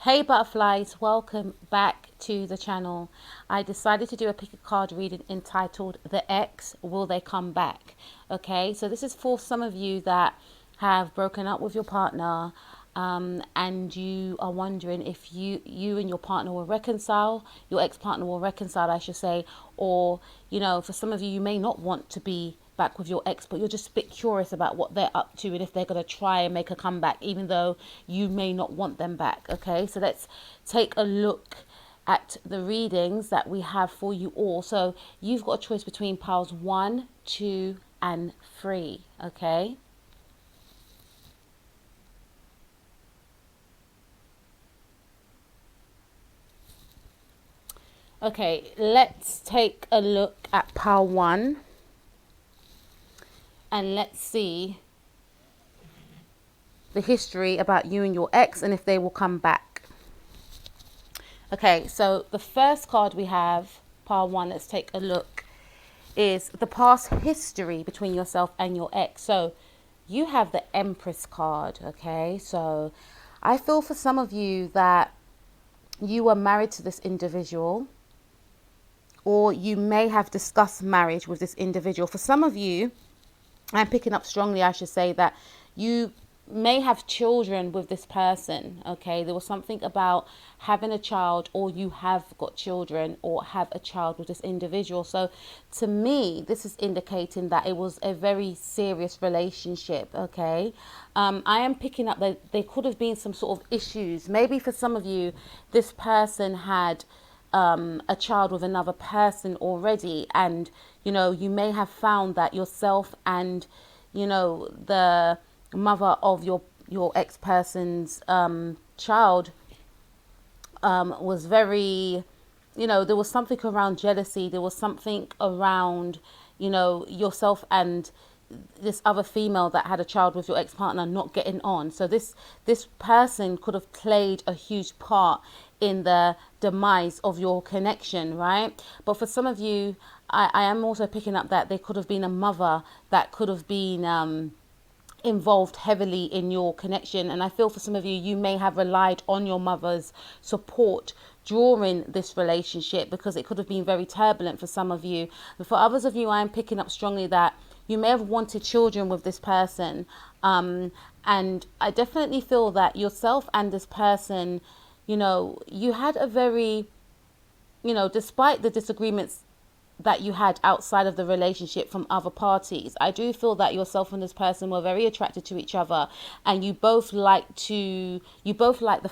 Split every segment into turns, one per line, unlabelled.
Hey butterflies, welcome back to the channel. I decided to do a pick a card reading entitled The Ex, Will They Come Back? Okay, so this is for some of you that have broken up with your partner, and you are wondering if you and your partner will reconcile, your ex-partner will reconcile, I should say, or for some of you, you may not want to be back with your ex, but you're just a bit curious about what they're up to and if they're going to try and make a comeback, even though you may not want them back. Okay, so let's take a look at the readings that we have for you all. So you've got a choice between piles 1, 2 and 3. Okay, let's take a look at pile 1 and let's see the history about you and your ex and if they will come back. Okay, so the first card we have, pile 1, let's take a look, is the past history between yourself and your ex. So you have the Empress card. Okay, so I feel for some of you that you were married to this individual, or you may have discussed marriage with this individual. For some of you, I'm picking up strongly, I should say, that you may have children with this person. Okay, there was something about having a child, or you have got children or have a child with this individual. So to me, this is indicating that it was a very serious relationship. Okay, I am picking up that there could have been some sort of issues. Maybe for some of you, this person had a child with another person already, and you may have found that yourself and the mother of your ex-person's child was very, there was something around jealousy, there was something around yourself and this other female that had a child with your ex-partner not getting on. So this person could have played a huge part in the demise of your connection, right? But for some of you, I am also picking up that there could have been a mother that could have been involved heavily in your connection. And I feel for some of you, you may have relied on your mother's support during this relationship, because it could have been very turbulent for some of you. But for others of you, I am picking up strongly that you may have wanted children with this person, and I definitely feel that yourself and this person, you had a very, despite the disagreements that you had outside of the relationship from other parties, I do feel that yourself and this person were very attracted to each other, and you both like the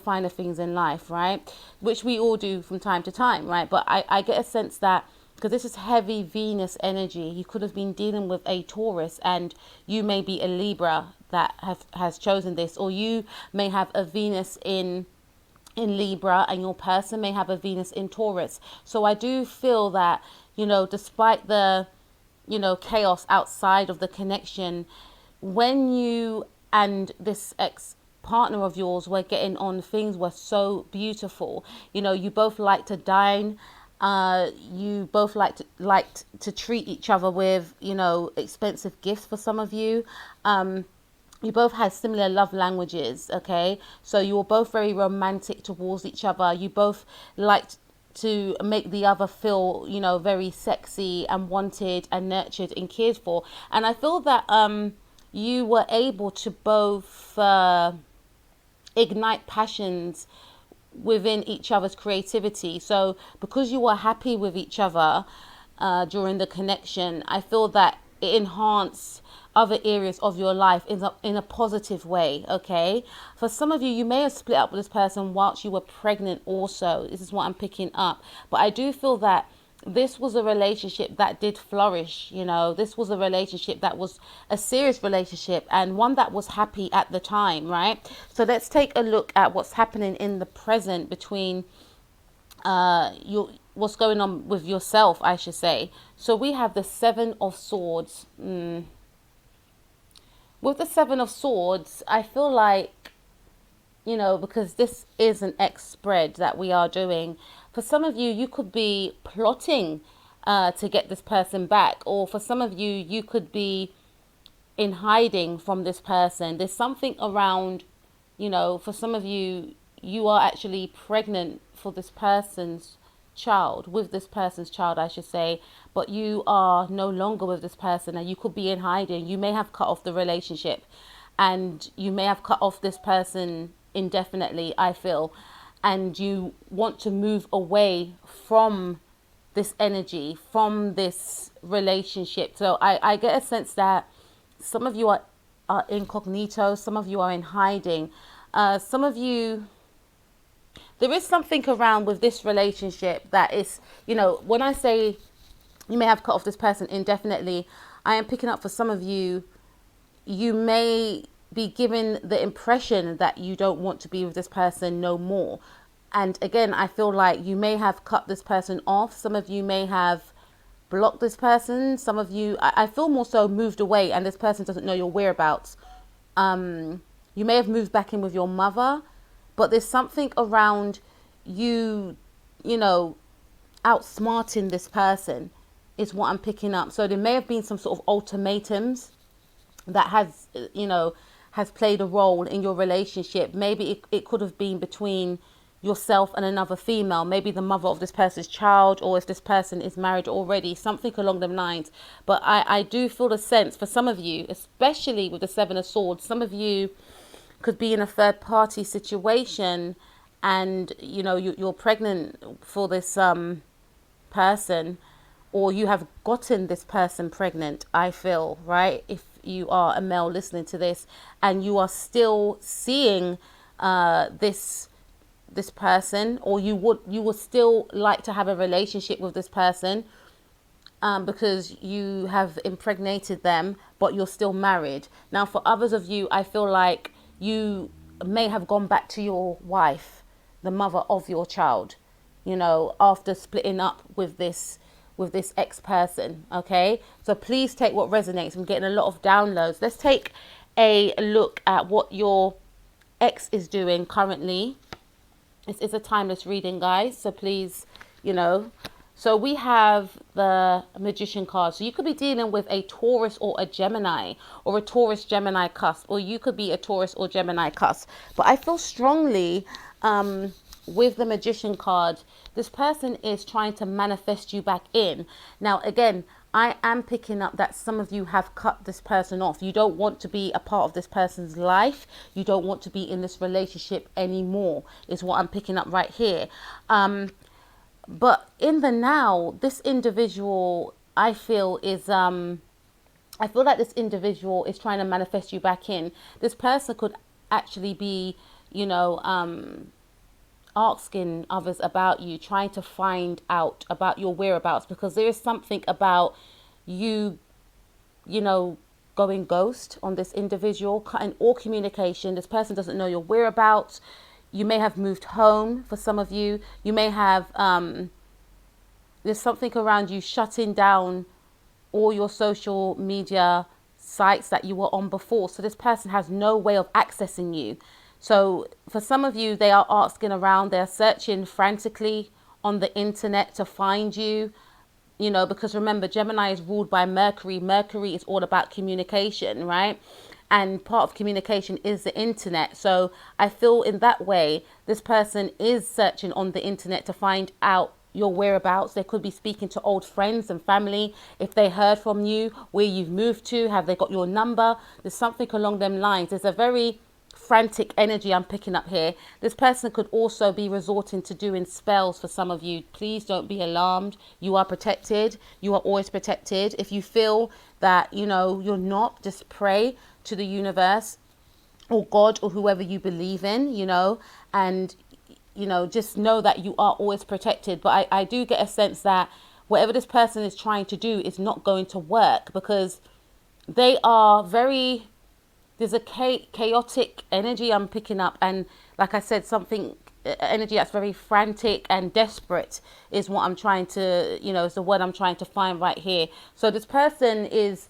finer things in life, right? Which we all do from time to time, right? But I get a sense that, because this is heavy Venus energy, you could have been dealing with a Taurus, and you may be a Libra that has chosen this, or you may have a Venus in Libra and your person may have a Venus in Taurus. So I do feel that, despite the, chaos outside of the connection, when you and this ex partner of yours were getting on, things were so beautiful. You both like to dine. You both liked to treat each other with, expensive gifts for some of you. You both had similar love languages, okay? So you were both very romantic towards each other. You both liked to make the other feel, very sexy and wanted and nurtured and cared for. And I feel that you were able to both ignite passions within each other's creativity. So because you were happy with each other during the connection, I feel that it enhanced other areas of your life in a positive way. Okay, for some of you, you may have split up with this person whilst you were pregnant also. This is what I'm picking up. But I do feel that this was a relationship that did flourish. This was a relationship that was a serious relationship, and one that was happy at the time, right? So let's take a look at what's happening in the present between what's going on with yourself, I should say. So we have the Seven of Swords. With the Seven of Swords, I feel like, because this is an X spread that we are doing, for some of you, you could be plotting to get this person back, or for some of you, you could be in hiding from this person. There's something around, for some of you, you are actually pregnant for this person's child, with this person's child, I should say, but you are no longer with this person and you could be in hiding. You may have cut off the relationship and you may have cut off this person indefinitely, I feel, and you want to move away from this energy, from this relationship. So I get a sense that some of you are incognito, some of you are in hiding, some of you, there is something around with this relationship that is, you know, when I say you may have cut off this person indefinitely, I am picking up for some of you, you may be given the impression that you don't want to be with this person no more. And again, I feel like you may have cut this person off. Some of you may have blocked this person. Some of you, I feel more so moved away and this person doesn't know your whereabouts. You may have moved back in with your mother, but there's something around you, you know, outsmarting this person is what I'm picking up. So there may have been some sort of ultimatums that has, you know, has played a role in your relationship. Maybe it could have been between yourself and another female, maybe the mother of this person's child, or if this person is married already, something along them lines. But I do feel the sense for some of you, especially with the Seven of Swords, some of you could be in a third party situation and, you know, you're pregnant for this person, or you have gotten this person pregnant, I feel, right? If you are a male listening to this and you are still seeing this person, or you would still like to have a relationship with this person because you have impregnated them, but you're still married. Now, for others of you, I feel like you may have gone back to your wife, the mother of your child, you know, after splitting up with this ex-person. Okay, so please take what resonates. I'm getting a lot of downloads. Let's take a look at what your ex is doing currently. This is a timeless reading, guys, so please, you know. So we have the Magician card. So you could be dealing with a Taurus or a Gemini, or a Taurus Gemini cusp, or you could be a Taurus or Gemini cusp. But I feel strongly with the Magician card, this person is trying to manifest you back in. Now, again, I am picking up that some of you have cut this person off. You don't want to be a part of this person's life. You don't want to be in this relationship anymore, is what I'm picking up right here. But in the now, this individual, I feel, is I feel like this individual is trying to manifest you back in. This person could actually be, you know, asking others about you, trying to find out about your whereabouts, because there is something about you, you know, going ghost on this individual, cutting all communication. This person doesn't know your whereabouts. You may have moved home for some of you. You may have, there's something around you shutting down all your social media sites that you were on before. So this person has no way of accessing you. So for some of you, they are asking around, they're searching frantically on the internet to find you, you know, because remember, Gemini is ruled by Mercury. Mercury is all about communication, right? And part of communication is the internet. So I feel in that way, this person is searching on the internet to find out your whereabouts. They could be speaking to old friends and family. If they heard from you, where you've moved to, have they got your number? There's something along them lines. There's a very frantic energy I'm picking up here. This person could also be resorting to doing spells for some of you. Please don't be alarmed. You are protected. You are always protected. If you feel that, you know, you're not, just pray to the universe or God or whoever you believe in, you know, and, you know, just know that you are always protected. But I do get a sense that whatever this person is trying to do is not going to work, because they are very, there's a chaotic energy I'm picking up. And like I said, something, energy that's very frantic and desperate is what I'm trying to, you know, is the word I'm trying to find right here. So this person is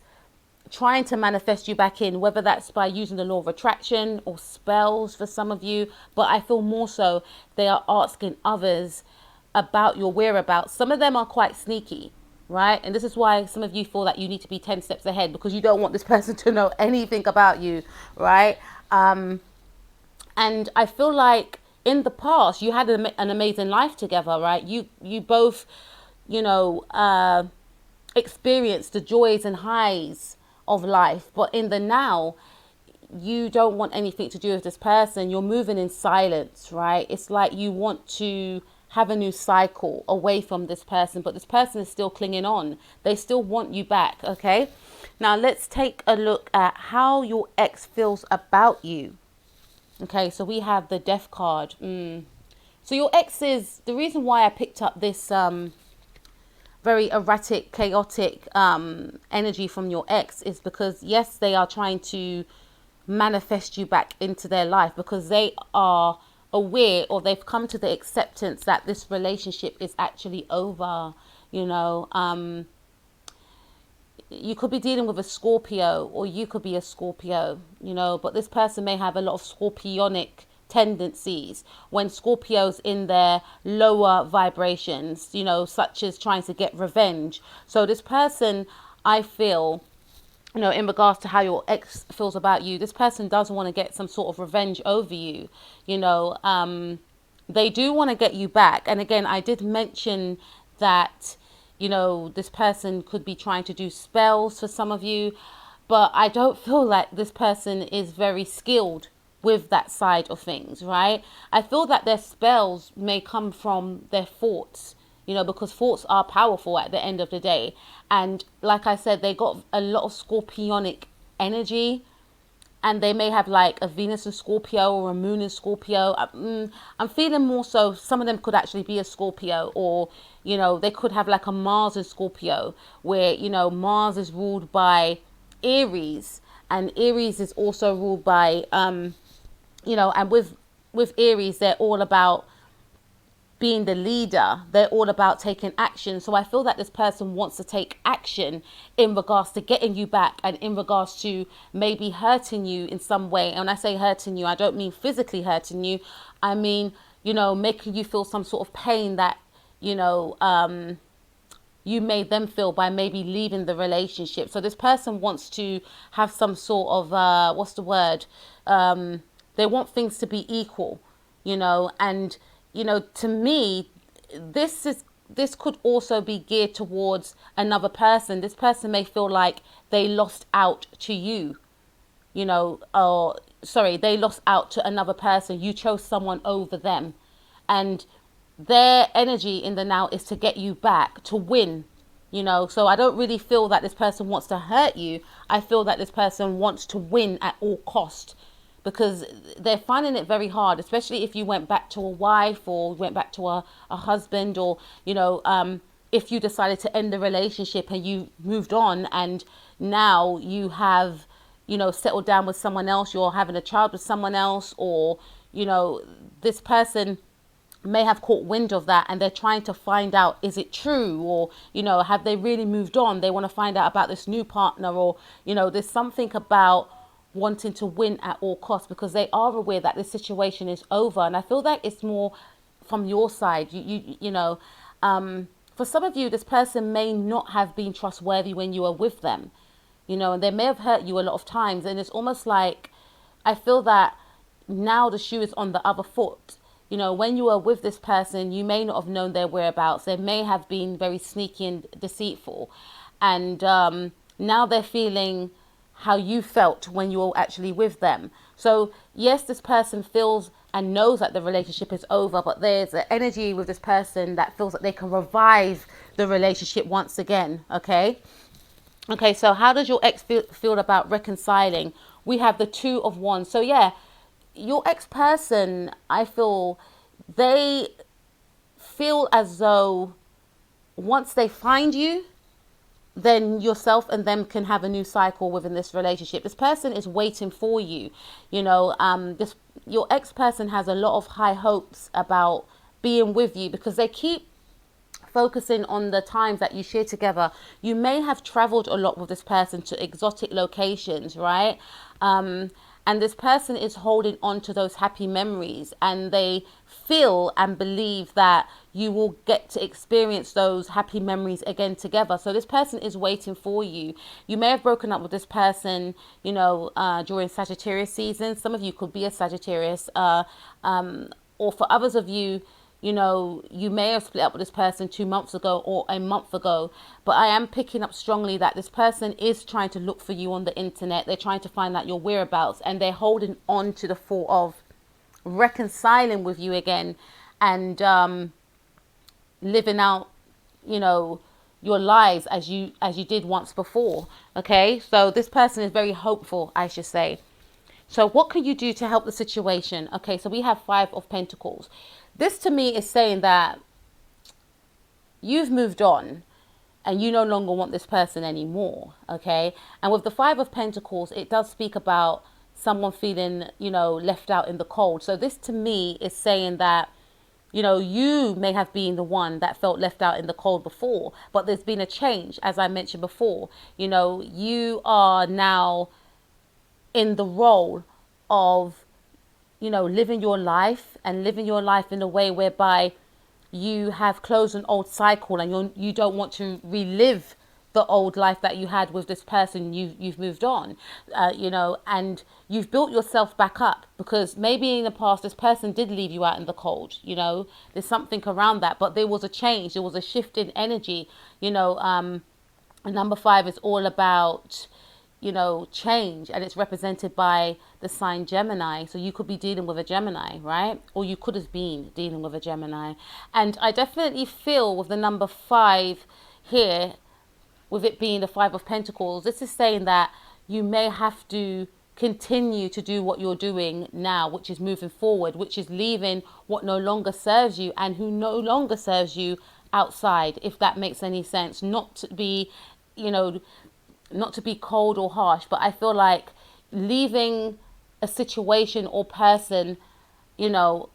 trying to manifest you back in, whether that's by using the law of attraction or spells for some of you. But I feel more so they are asking others about your whereabouts. Some of them are quite sneaky, right? And this is why some of you feel that you need to be 10 steps ahead, because you don't want this person to know anything about you, right? And I feel like in the past you had an amazing life together, right? You both, you know, experienced the joys and highs of life, but in the now you don't want anything to do with this person. You're moving in silence, right? It's like you want to have a new cycle away from this person, but this person is still clinging on. They still want you back, okay? Now let's take a look at how your ex feels about you. Okay, so we have the Death card. So your ex is, the reason why I picked up this very erratic, chaotic energy from your ex is because, yes, they are trying to manifest you back into their life because they are aware, or they've come to the acceptance that this relationship is actually over. You know, you could be dealing with a Scorpio, or you could be a Scorpio, you know, but this person may have a lot of scorpionic tendencies when Scorpio's in their lower vibrations, you know, such as trying to get revenge. So this person, I feel, you know, in regards to how your ex feels about you, this person does want to get some sort of revenge over you. You know, they do want to get you back. And again, I did mention that, you know, this person could be trying to do spells for some of you, but I don't feel like this person is very skilled with that side of things, right? I feel that their spells may come from their thoughts, you know, because thoughts are powerful at the end of the day. And like I said, they got a lot of scorpionic energy, and they may have like a Venus in Scorpio or a Moon in Scorpio. I'm feeling more so some of them could actually be a Scorpio, or, you know, they could have like a Mars in Scorpio, where, you know, Mars is ruled by Aries, and Aries is also ruled by, you know, and with Aries, they're all about being the leader. They're all about taking action. So I feel that this person wants to take action in regards to getting you back, and in regards to maybe hurting you in some way. And when I say hurting you, I don't mean physically hurting you. I mean, you know, making you feel some sort of pain that, you know, you made them feel by maybe leaving the relationship. So this person wants to have some sort of, what's the word? They want things to be equal, you know, and, you know, to me, this could also be geared towards another person. This person may feel like they lost out to you, you know, or sorry, they lost out to another person. You chose someone over them, and their energy in the now is to get you back, to win, you know. So I don't really feel that this person wants to hurt you. I feel that this person wants to win at all cost, because they're finding it very hard, especially if you went back to a wife, or went back to a husband, or, you know, if you decided to end the relationship and you moved on, and now you have, you know, settled down with someone else, you're having a child with someone else, or, you know, this person may have caught wind of that, and they're trying to find out, is it true, or, you know, have they really moved on? They want to find out about this new partner, or, you know, there's something about wanting to win at all costs, because they are aware that this situation is over. And I feel that it's more from your side. You know, for some of you, this person may not have been trustworthy when you were with them, you know, and they may have hurt you a lot of times. And it's almost like, I feel that now the shoe is on the other foot. You know, when you were with this person, you may not have known their whereabouts. They may have been very sneaky and deceitful. And now they're feeling how you felt when you were actually with them. So yes, this person feels and knows that the relationship is over, but there's an energy with this person that feels that they can revive the relationship once again. Okay, so how does your ex feel about reconciling? We have the Two of Wands. So yeah, your ex-person, I feel, they feel as though once they find you, then yourself and them can have a new cycle within this relationship. This person is waiting for you. You know, your ex-person has a lot of high hopes about being with you, because they keep focusing on the times that you share together. You may have traveled a lot with this person to exotic locations, right? And this person is holding on to those happy memories, and they feel and believe that you will get to experience those happy memories again together. So this person is waiting for you. You may have broken up with this person, you know, during Sagittarius season. Some of you could be a Sagittarius, or for others of you, you know, you may have split up with this person 2 months ago or a month ago, but I am picking up strongly that this person is trying to look for you on the internet. They're trying to find out your whereabouts, and they're holding on to the thought of reconciling with you again, and living out, you know, your lives as you did once before. Okay, so this person is very hopeful, I should say. So what can you do to help the situation? Okay, so we have 5 of Pentacles. This to me is saying that you've moved on and you no longer want this person anymore. Okay, and with the 5 of Pentacles, it does speak about someone feeling, you know, left out in the cold. So this to me is saying that, you know, you may have been the one that felt left out in the cold before, but there's been a change, as I mentioned before. You know, you are now in the role of, you know, living your life and living your life in a way whereby you have closed an old cycle, and you don't want to relive the old life that you had with this person. You've moved on, you know, and you've built yourself back up, because maybe in the past this person did leave you out in the cold. You know, there's something around that, but there was a change, there was a shift in energy. You know, number 5 is all about, you know, change, and it's represented by the sign Gemini. So you could be dealing with a Gemini, right? Or you could have been dealing with a Gemini. And I definitely feel with the number 5 here, with it being the 5 of Pentacles, this is saying that you may have to continue to do what you're doing now, which is moving forward, which is leaving what no longer serves you and who no longer serves you outside, if that makes any sense. Not to be, you know, not to be cold or harsh, but I feel like leaving a situation or person, you know,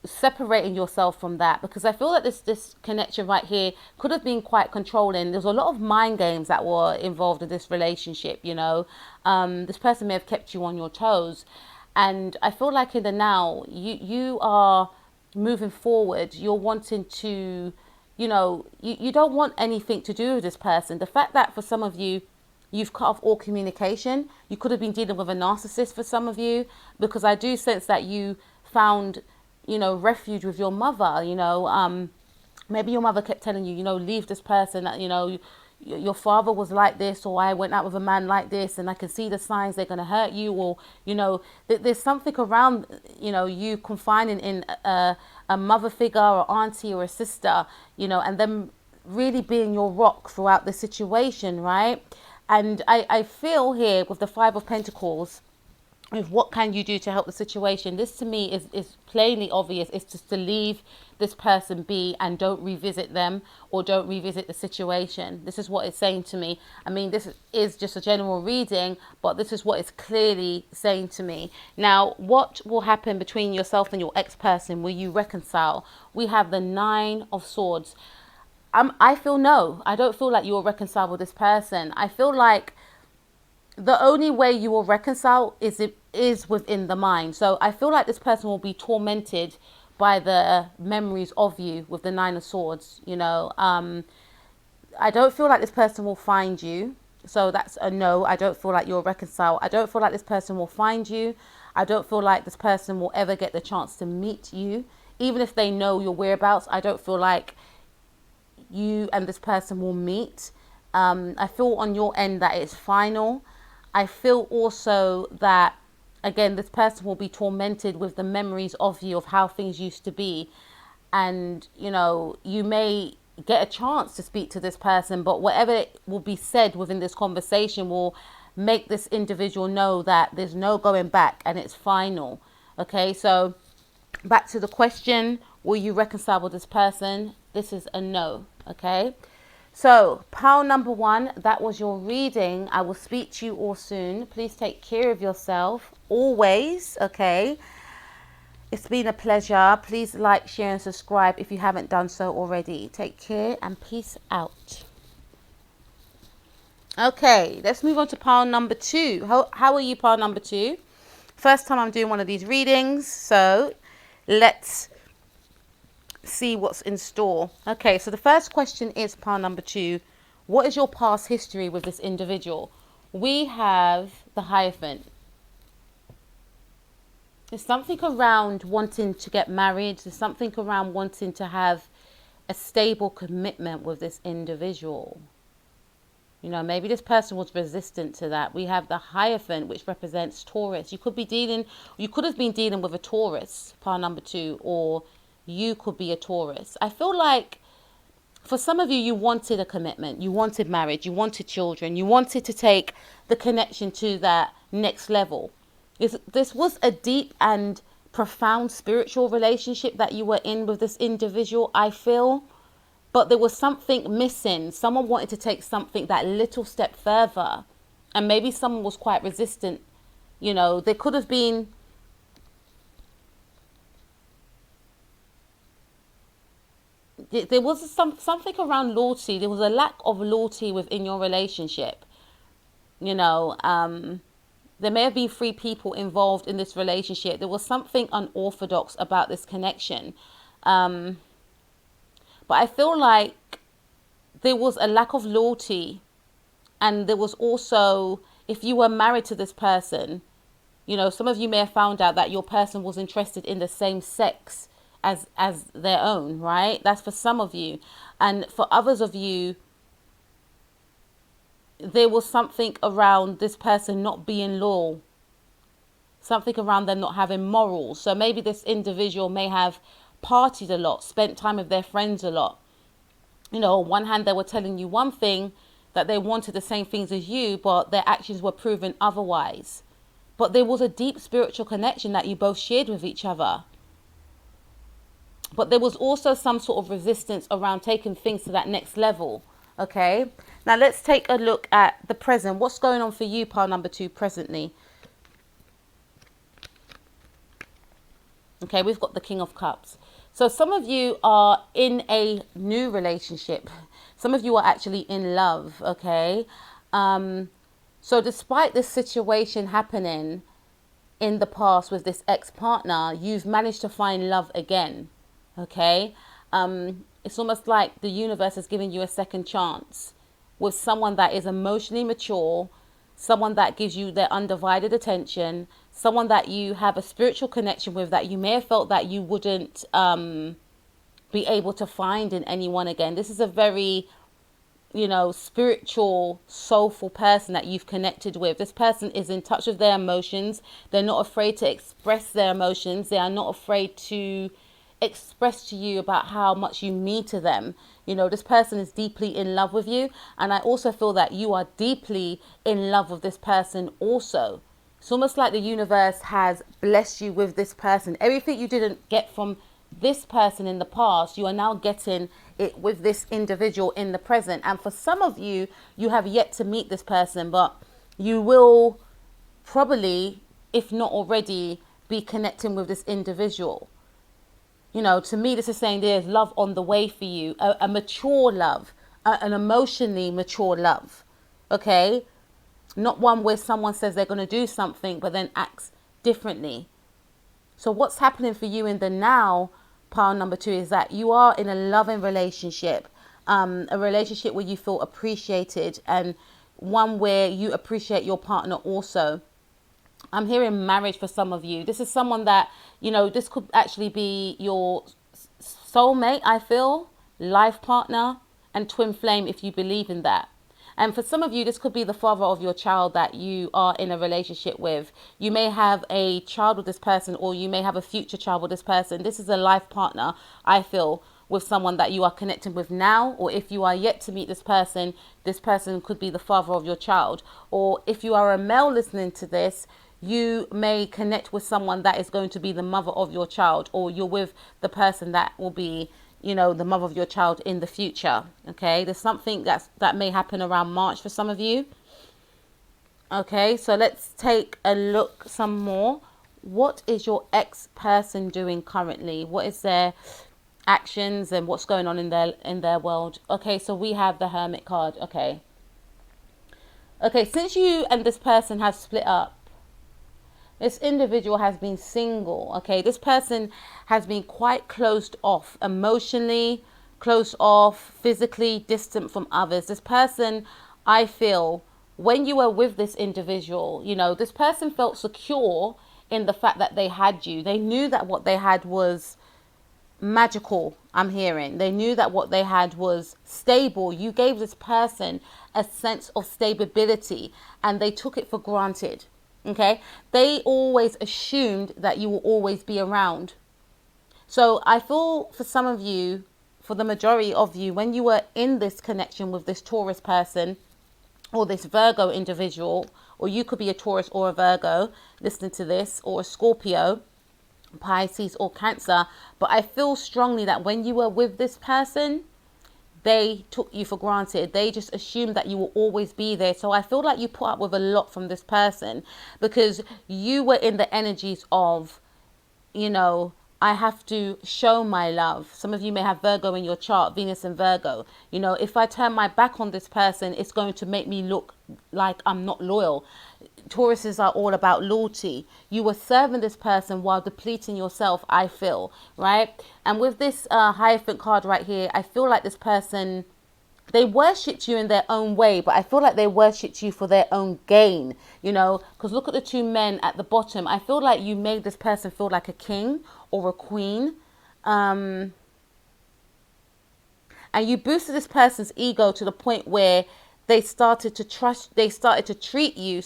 separating yourself from that, because I feel like this connection right here could have been quite controlling. There's a lot of mind games that were involved in this relationship. You know, this person may have kept you on your toes, and I feel like in the now you are moving forward. You're wanting to, you know, you don't want anything to do with this person. The fact that for some of you, you've cut off all communication. You could have been dealing with a narcissist for some of you, because I do sense that you found, you know, refuge with your mother. You know, maybe your mother kept telling you, you know, leave this person, that, you know, your father was like this, or I went out with a man like this, and I can see the signs they're going to hurt you, or, you know, there's something around, you know, you confining in a mother figure or auntie or a sister, you know, and them really being your rock throughout the situation, right? And I feel here with the 5 of Pentacles, with what can you do to help the situation, this to me is plainly obvious. It's just to leave this person be and don't revisit them, or don't revisit the situation. This is what it's saying to me. I mean, this is just a general reading, but this is what it's clearly saying to me. Now, what will happen between yourself and your ex-person? Will you reconcile? We have the 9 of Swords. I feel no. I don't feel like you will reconcile with this person. I feel like the only way you will reconcile is within the mind. So I feel like this person will be tormented by the memories of you with the 9 of Swords. You know, I don't feel like this person will find you. So that's a no. I don't feel like you'll reconcile. I don't feel like this person will find you. I don't feel like this person will ever get the chance to meet you. Even if they know your whereabouts, I don't feel like you and this person will meet. I feel on your end that it's final. I feel also that, again, this person will be tormented with the memories of you, of how things used to be. And, you know, you may get a chance to speak to this person, but whatever will be said within this conversation will make this individual know that there's no going back and it's final. Okay, so back to the question, will you reconcile with this person? This is a no. Okay, so pile number 1, that was your reading. I will speak to you all soon. Please take care of yourself always. Okay, it's been a pleasure. Please like, share and subscribe if you haven't done so already. Take care and peace out. Okay, let's move on to pile number 2. How are you, pile number 2? First time I'm doing one of these readings, so let's see what's in store. Okay, so the first question is pile number 2. What is your past history with this individual? We have the Hierophant. There's something around wanting to get married. There's something around wanting to have a stable commitment with this individual. You know, maybe this person was resistant to that. We have the Hierophant, which represents Taurus. You could have been dealing with a Taurus, pile number 2, or you could be a Taurus. I feel like for some of you, you wanted a commitment. You wanted marriage. You wanted children. You wanted to take the connection to that next level. This was a deep and profound spiritual relationship that you were in with this individual, I feel. But there was something missing. Someone wanted to take something that little step further. And maybe someone was quite resistant. You know, there could have been... There was something around loyalty. There was a lack of loyalty within your relationship. You know, there may have been 3 people involved in this relationship. There was something unorthodox about this connection. But I feel like there was a lack of loyalty. And there was also, if you were married to this person, you know, some of you may have found out that your person was interested in the same sex as their own, right? That's for some of you. And for others of you, there was something around this person not being loyal. Something around them not having morals. So maybe this individual may have partied a lot, spent time with their friends a lot. You know, on one hand, they were telling you one thing, that they wanted the same things as you, but their actions were proven otherwise. But there was a deep spiritual connection that you both shared with each other. But there was also some sort of resistance around taking things to that next level. Okay. Now let's take a look at the present. What's going on for you, pile number 2, presently? Okay, we've got the King of Cups. So some of you are in a new relationship. Some of you are actually in love. Okay. So despite this situation happening in the past with this ex-partner, you've managed to find love again. Okay. It's almost like the universe is giving you a second chance with someone that is emotionally mature, someone that gives you their undivided attention, someone that you have a spiritual connection with that you may have felt that you wouldn't be able to find in anyone again. This is a very, you know, spiritual, soulful person that you've connected with. This person is in touch with their emotions. They're not afraid to express their emotions. They are not afraid to express to you about how much you mean to them. You know, this person is deeply in love with you. And I also feel that you are deeply in love with this person also. It's almost like the universe has blessed you with this person. Everything you didn't get from this person in the past, you are now getting it with this individual in the present. And for some of you, you have yet to meet this person, but you will probably, if not already, be connecting with this individual. You know, to me, this is saying there's love on the way for you, a mature love, an emotionally mature love. Okay. Not one where someone says they're going to do something, but then acts differently. So what's happening for you in the now, pile number 2, is that you are in a loving relationship, a relationship where you feel appreciated, and one where you appreciate your partner also. I'm hearing marriage for some of you. This is someone that, you know, this could actually be your soulmate, I feel, life partner, and twin flame if you believe in that. And for some of you, this could be the father of your child that you are in a relationship with. You may have a child with this person, or you may have a future child with this person. This is a life partner, I feel, with someone that you are connecting with now. Or if you are yet to meet this person could be the father of your child. Or if you are a male listening to this, you may connect with someone that is going to be the mother of your child, or you're with the person that will be, you know, the mother of your child in the future. Okay, there's something that may happen around March for some of you. Okay, so let's take a look some more. What is your ex-person doing currently? What is their actions and what's going on in their world? Okay, so we have the Hermit card. Okay, since you and this person have split up, this individual has been single. Okay, this person has been quite closed off emotionally, closed off physically, distant from others. This person, I feel, when you were with this individual, you know, this person felt secure in the fact that they had you. They knew that what they had was magical. I'm hearing they knew that what they had was stable. You gave this person a sense of stability and they took it for granted. Okay, they always assumed that you will always be around. So I feel for some of you, for the majority of you, when you were in this connection with this Taurus person or this Virgo individual, or you could be a Taurus or a Virgo listening to this, or a Scorpio, Pisces or Cancer, but I feel strongly that when you were with this person, they took you for granted. They just assumed that you will always be there. So I feel like you put up with a lot from this person because you were in the energies of, I have to show my love. Some of you may have Virgo in your chart, Venus and Virgo. If I turn my back on this person, it's going to make me look like I'm not loyal. Tauruses are all about loyalty. You were serving this person while depleting yourself, I feel, right? And with this Hierophant card right here, I feel like this person, they worshipped you in their own way, but I feel like they worshipped you for their own gain, because look at the two men at the bottom. I feel like you made this person feel like a king or a queen. And you boosted this person's ego to the point where they started to treat you,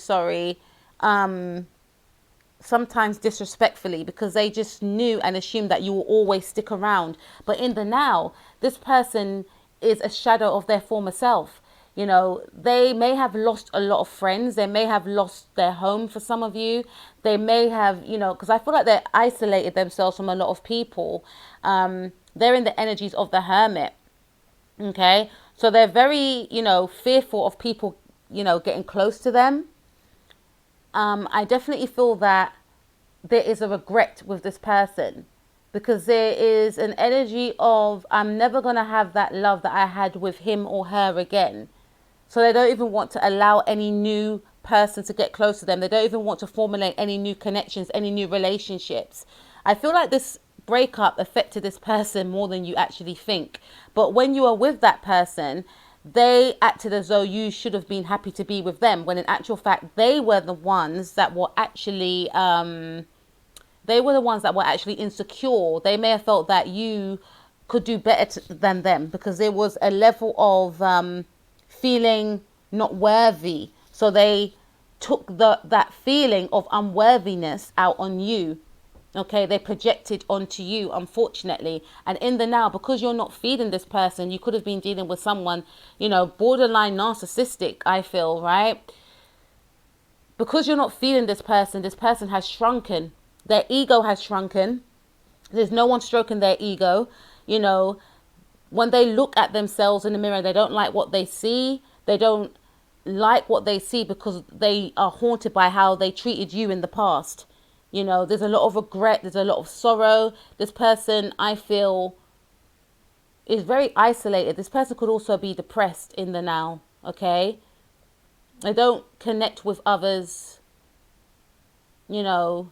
sometimes disrespectfully, because they just knew and assumed that you will always stick around. But in the now, this person is a shadow of their former self. They may have lost a lot of friends. They may have lost their home for some of you. They may have, because I feel like they isolated themselves from a lot of people. They're in the energies of the Hermit. Okay, so they're very, fearful of people, getting close to them. I definitely feel that there is a regret with this person because there is an energy of, I'm never going to have that love that I had with him or her again. So they don't even want to allow any new person to get close to them. They don't even want to formulate any new connections, any new relationships. I feel like this breakup affected this person more than you actually think. But when you are with that person, they acted as though you should have been happy to be with them, when in actual fact they were the ones that were actually insecure. They may have felt that you could do better than them because there was a level of feeling not worthy. So they took that feeling of unworthiness out on you. Okay, they projected onto you, unfortunately. And in the now, because you're not feeding this person, you could have been dealing with someone, borderline narcissistic, I feel, right? Because you're not feeding this person has shrunken. Their ego has shrunken. There's no one stroking their ego. When they look at themselves in the mirror, they don't like what they see. They don't like what they see because they are haunted by how they treated you in the past. There's a lot of regret. There's a lot of sorrow. This person, I feel, is very isolated. This person could also be depressed in the now, okay? They don't connect with others. This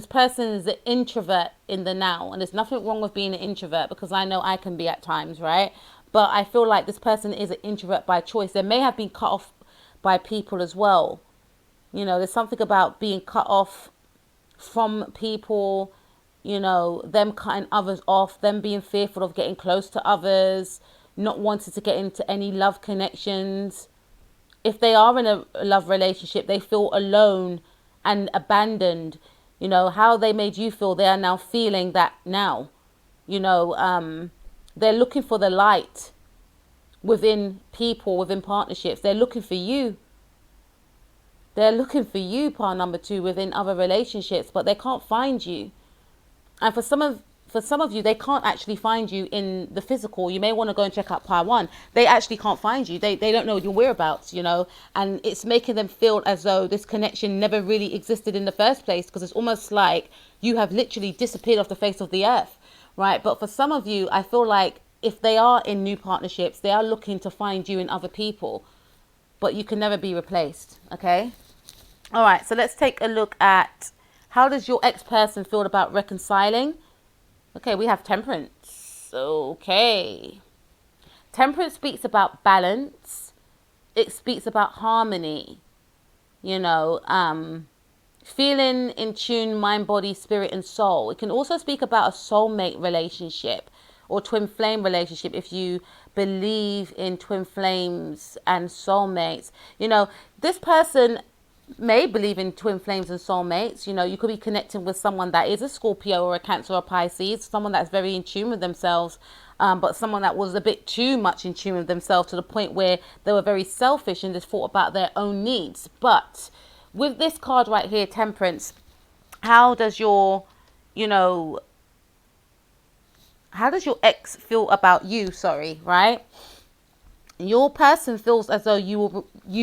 person is an introvert in the now. And there's nothing wrong with being an introvert because I know I can be at times, right? But I feel like this person is an introvert by choice. They may have been cut off by people as well. There's something about being cut off from people, them cutting others off, them being fearful of getting close to others, not wanting to get into any love connections. If they are in a love relationship, they feel alone and abandoned. How they made you feel, they are now feeling that now. They're looking for the light within people, within partnerships. They're looking for you. They're looking for you, part number 2, within other relationships, but they can't find you. And for some of you, they can't actually find you in the physical. You may want to go and check out part 1. They actually can't find you. They don't know your whereabouts, and it's making them feel as though this connection never really existed in the first place, because it's almost like you have literally disappeared off the face of the earth, right? But for some of you, I feel like if they are in new partnerships, they are looking to find you in other people, but you can never be replaced, okay? All right, so let's take a look at how does your ex-person feel about reconciling? Okay, we have Temperance. Okay. Temperance speaks about balance. It speaks about harmony. It feeling in tune, mind, body, spirit, and soul. It can also speak about a soulmate relationship or twin flame relationship if you believe in twin flames and soulmates. You know, this person may believe in twin flames and soulmates. You know, you could be connecting with someone that is a Scorpio or a Cancer or Pisces, someone that's very in tune with themselves, but someone that was a bit too much in tune with themselves to the point where they were very selfish and just thought about their own needs. But with this card right here, Temperance, how does your, you know, how does your ex feel about you? Sorry, right? Your person feels as though you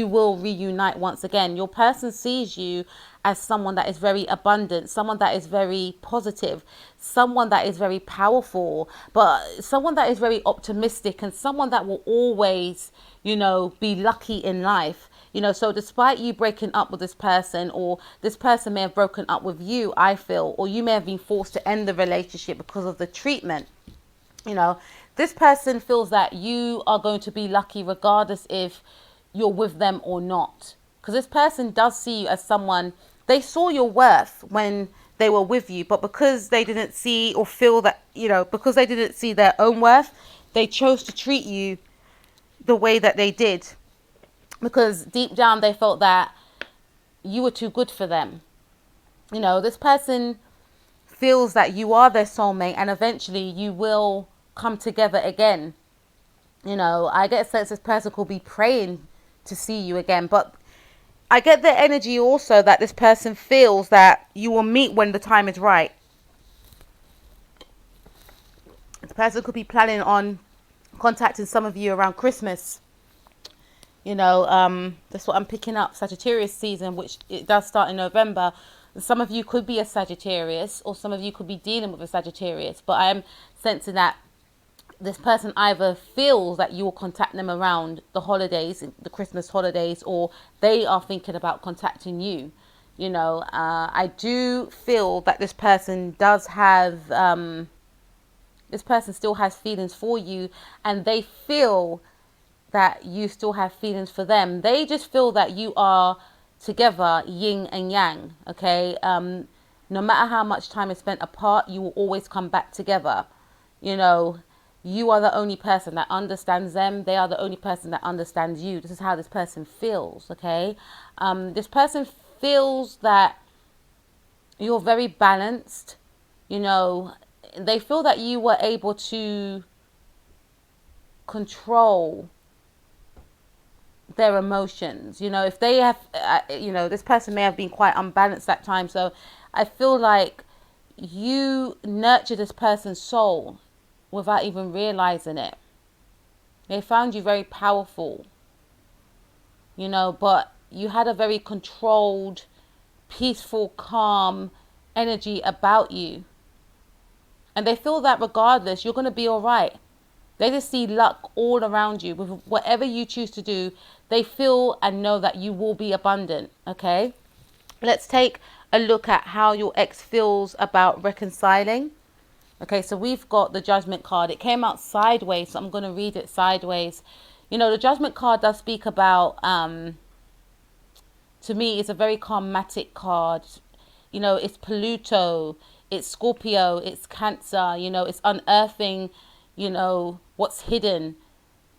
will reunite once again. Your person sees you as someone that is very abundant, someone that is very positive, someone that is very powerful, but someone that is very optimistic, and someone that will always, you know, be lucky in life. You know, so despite you breaking up with this person, or this person may have broken up with you, I feel, or you may have been forced to end the relationship because of the treatment, you know, this person feels that you are going to be lucky regardless if you're with them or not. Because this person does see you as someone, they saw your worth when they were with you, but because they didn't see or feel that, you know, because they didn't see their own worth, they chose to treat you the way that they did. Because deep down they felt that you were too good for them. You know, this person feels that you are their soulmate and eventually you will come together again. You know, I get a sense this person could be praying to see you again, but I get the energy also that this person feels that you will meet when the time is right. This person could be planning on contacting some of you around Christmas. You know, that's what I'm picking up. Sagittarius season, which it does start in November. Some of you could be a Sagittarius, or some of you could be dealing with a Sagittarius. But I'm sensing that this person either feels that you will contact them around the holidays, the Christmas holidays, or they are thinking about contacting you. You know, I do feel that this person does have, this person still has feelings for you, and they feel that you still have feelings for them. They just feel that you are together, yin and yang, okay? No matter how much time is spent apart, you will always come back together. You know, you are the only person that understands them. They are the only person that understands you. This is how this person feels, okay? This person feels that you're very balanced. You know, they feel that you were able to control their emotions. You know, if they have, you know, this person may have been quite unbalanced that time. So I feel like you nurture this person's soul without even realizing it. They found you very powerful, you know, but you had a very controlled, peaceful, calm energy about you. And they feel that regardless, you're going to be all right. They just see luck all around you. With whatever you choose to do, they feel and know that you will be abundant, okay? Let's take a look at how your ex feels about reconciling. Okay, so we've got the Judgment card. It came out sideways, so I'm going to read it sideways. You know, the Judgment card does speak about, to me, it's a very karmatic card. You know, it's Pluto, it's Scorpio, it's Cancer, you know, it's unearthing, you know, what's hidden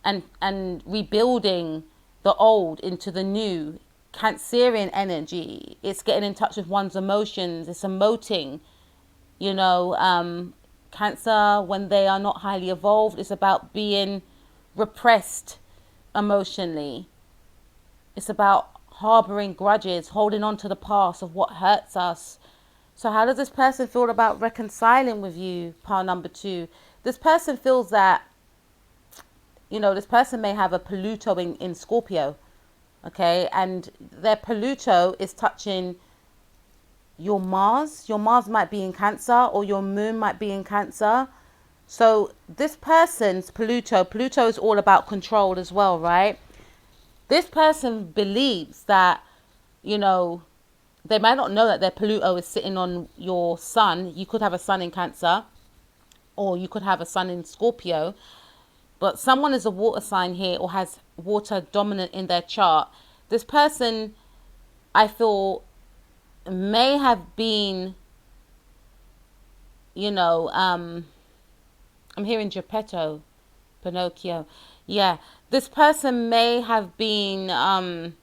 and rebuilding the old into the new. Cancerian energy. It's getting in touch with one's emotions. It's emoting, you know, Cancer, when they are not highly evolved, it's about being repressed emotionally. It's about harboring grudges, holding on to the past of what hurts us. So how does this person feel about reconciling with you, pile number 2? This person feels that, you know, this person may have a Pluto in Scorpio, okay? And their Pluto is touching your Mars. Your Mars might be in Cancer, or your moon might be in Cancer. So this person's Pluto is all about control as well, right? This person believes that, you know, they might not know that their Pluto is sitting on your sun. You could have a sun in Cancer, or you could have a sun in Scorpio. But someone is a water sign here, or has water dominant in their chart. This person, I feel, may have been, you know, I'm hearing Geppetto, Pinocchio. Yeah, this person may have been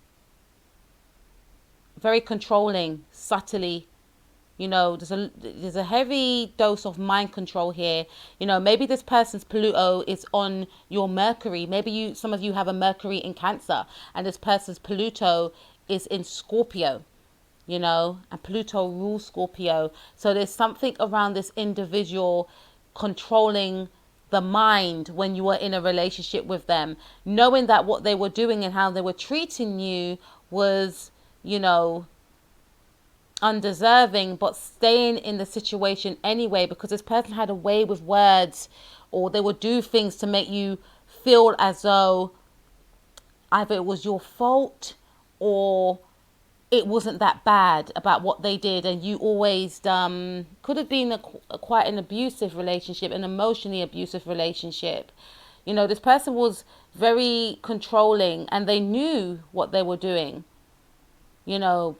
very controlling, subtly. There's a heavy dose of mind control here. Maybe this person's Pluto is on your Mercury. Maybe some of you have a Mercury in Cancer, and this person's Pluto is in Scorpio. And Pluto rules Scorpio. So there's something around this individual controlling the mind when you were in a relationship with them, knowing that what they were doing and how they were treating you was, undeserving, but staying in the situation anyway, because this person had a way with words, or they would do things to make you feel as though either it was your fault or it wasn't that bad about what they did, and you always could have been quite an abusive relationship, an emotionally abusive relationship. This person was very controlling, and they knew what they were doing.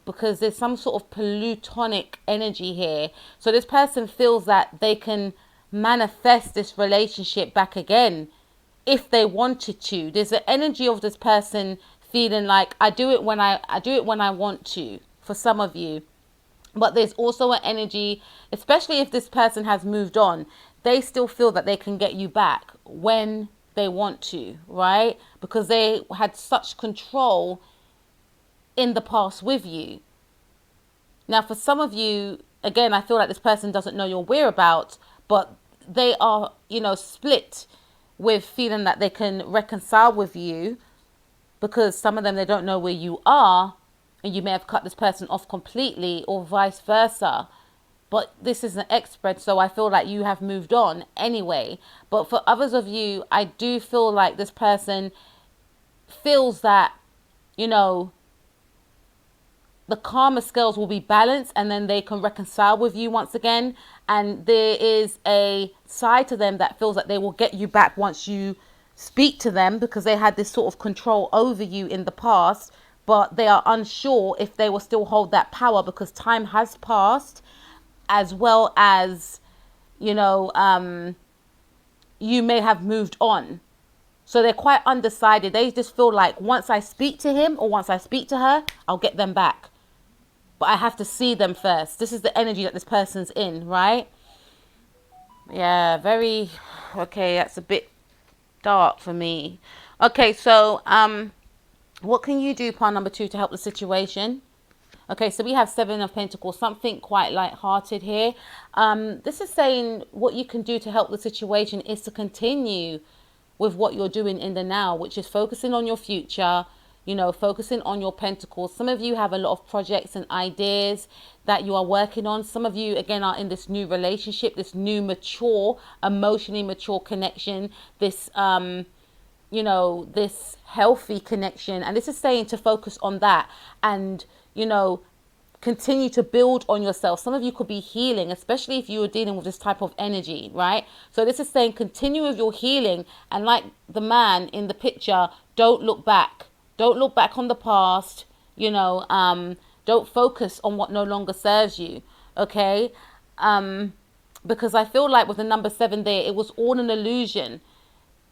Because there's some sort of plutonic energy here. So this person feels that they can manifest this relationship back again if they wanted to. There's an energy of this person feeling like I do it when I want to, for some of you. But there's also an energy, especially if this person has moved on, they still feel that they can get you back when they want to, right? Because they had such control in the past with you. Now, for some of you, again, I feel like this person doesn't know your whereabouts, but they are, split with feeling that they can reconcile with you, because some of them, they don't know where you are, and you may have cut this person off completely, or vice versa. But this is an ex-spread, so I feel like you have moved on anyway. But for others of you, I do feel like this person feels that, the karma scales will be balanced, and then they can reconcile with you once again. And there is a side to them that feels that they will get you back once you speak to them, because they had this sort of control over you in the past, but they are unsure if they will still hold that power, because time has passed, as well as, you may have moved on. So they're quite undecided. They just feel like once I speak to him or once I speak to her, I'll get them back. But I have to see them first. This is the energy that this person's in, right? Yeah, very, okay, that's a bit dark for me. Okay, so what can you do, part number 2, to help the situation? Okay, so we have 7 of Pentacles, something quite light-hearted here. This is saying what you can do to help the situation is to continue with what you're doing in the now, which is focusing on your future, focusing on your Pentacles. Some of you have a lot of projects and ideas that you are working on. Some of you, again, are in this new relationship, this new mature, emotionally mature connection, this, this healthy connection. And this is saying to focus on that and, continue to build on yourself. Some of you could be healing, especially if you are dealing with this type of energy, right? So this is saying continue with your healing. And like the man in the picture, don't look back. Don't look back on the past, don't focus on what no longer serves you, okay? Because I feel like with the number 7 there, it was all an illusion.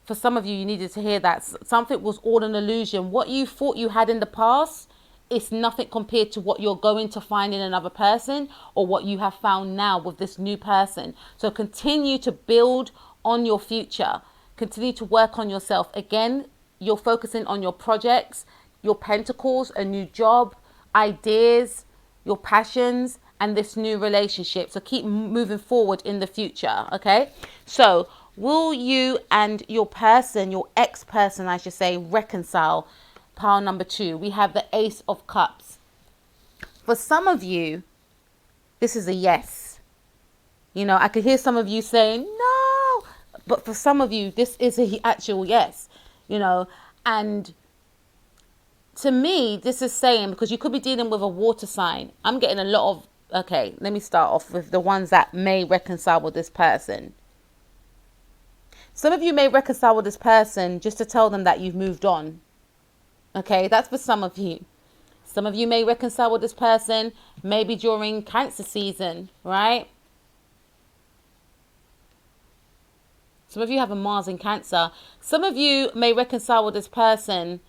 For some of you, you needed to hear that. Something was all an illusion. What you thought you had in the past, it's nothing compared to what you're going to find in another person, or what you have found now with this new person. So continue to build on your future. Continue to work on yourself. Again, you're focusing on your projects, your Pentacles, a new job, ideas, your passions, and this new relationship. So keep moving forward in the future, okay? So will you and your person, your ex-person, I should say, reconcile? Pile number 2. We have the Ace of Cups. For some of you, this is a yes. I could hear some of you saying no, but for some of you, this is an actual yes. And to me, this is saying, because you could be dealing with a water sign. I'm getting a lot of, okay, let me start off with the ones that may reconcile with this person. Some of you may reconcile with this person just to tell them that you've moved on. Okay, that's for some of you. Some of you may reconcile with this person maybe during Cancer season, right? Some of you have a Mars in Cancer. Some of you may reconcile with this person,